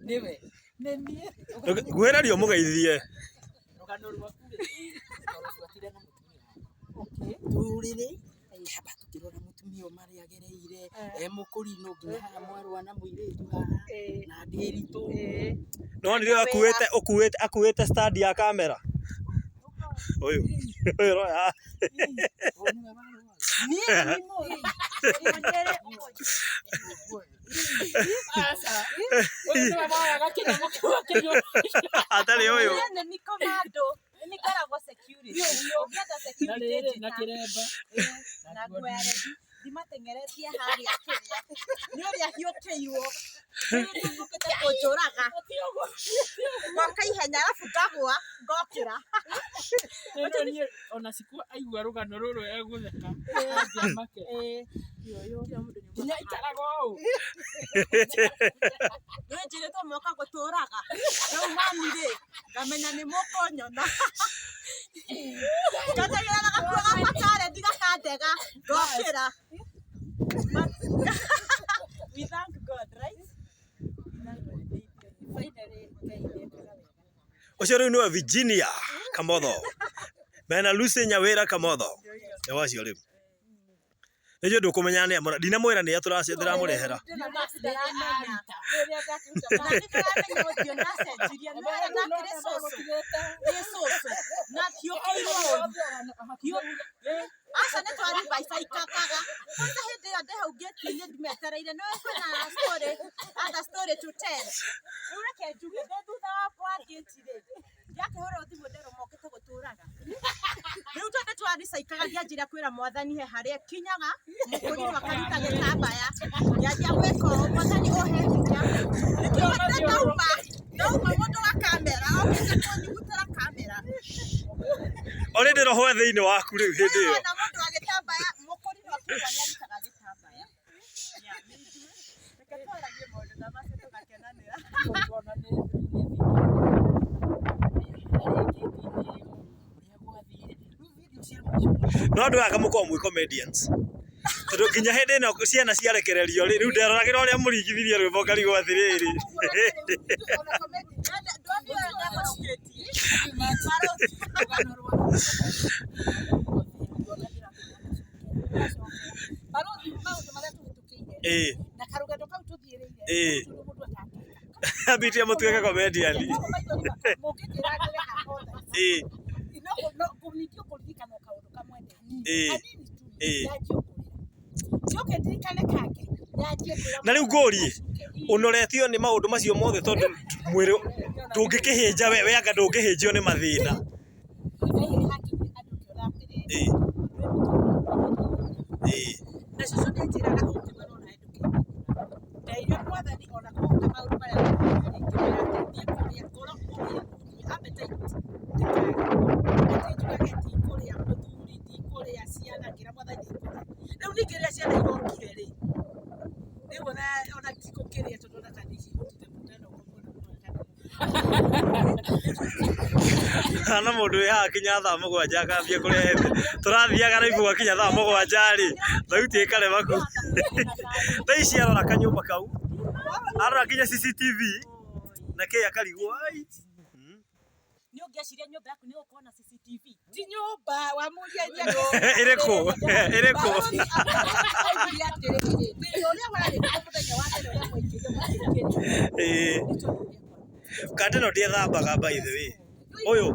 niwe nenie gwera rio mugeithie rugano rwaku rũbuatire na mũtumia turire haba tukirora mũtumia mari agereire mũkũrino nginya haha mwarwa na mũirĩtu haha na ndĩritũ no ndio akuĩte stand ya kamera uyu roya atari uyu ni komando ni karagwo security ugienda security na kiremba na gwere dimatengeretie haria kiria ni uria hiukiirwo ndukite kunjuraga ngoka ihenya alafu ngagwa ngokira ona siku aigua rugano rũrũ egũtheka make nginya ikaraga ũũ njĩrĩtwo moka gũtũraga rĩu mami-rĩ ngamenya nĩ mũkũnyona ngategera na gakuo gabakare ndigakandega ngokĩra. We thank God, right? ucio riu niwe Virginia Kamotho mena Lucy Nyawira Kamotho ni wacio riu nijo ndukumenya ni amona ndinamwira ni aturacethera murehera asa nä twari mbaica ikakaga kwanza hĩndĩ ĩyo ndĩ hau ngĩti-inĩ ndimetereire nĩ kwĩna story other story to tell rĩu reke njuge ndĩ thutha wa ngĩti-rĩ ndiakĩhũrwo thimũ nderwo mokĩte gũtũraga rĩu tondũ twaricaikaga ndianjire kwĩra mwathani he harĩa kinyaga mũkũrinwo akaruta gĩtambaya nyanjia gwĩka ũũ mwathani ũhe hinya nĩkĩhote ndauma mũndũ wa kamera okĩte kũnyugutĩra kamera ori ndĩroho thĩinĩ waku rĩu hĩndĩ ĩyo na mũndũ wa gĩtambaya mũkũrinwo akiuga nĩarutaga gĩtambaya reke twaragie maũndũ ta macio tũgakenanĩra no andũ aka mũkorwo mwĩ comedians tondũ nginya hĩndĩ ĩno ciana ciarekererio rĩu nderoragĩra ũrĩa mũringithirie rwĩmbo ngarigwo atĩrĩrĩ abitia mũtuĩke comedian na rĩu ngũrie ũnoretio nĩ maũndũ macio mothe tondũ mwĩrĩ ndũngĩkĩhĩnja we anga ndũngĩhĩnjio nĩ mathĩna na mũndũ wĩ haha kinya thaa mũgwanja akambia kũrehe tũrathiaga raibu gwakinya thaa mũgwanja-rĩ thauti ĩkaremaku thaa ici arora kanyũmba kau arora kinya CCTV na kĩ akarigwo nĩ ũngĩeciria nyũmba yaku nĩ gũkorwo na CCTV ti nyũmba wamuria ĩrĩkũ kandi no ndiethambaga by the way ũyũ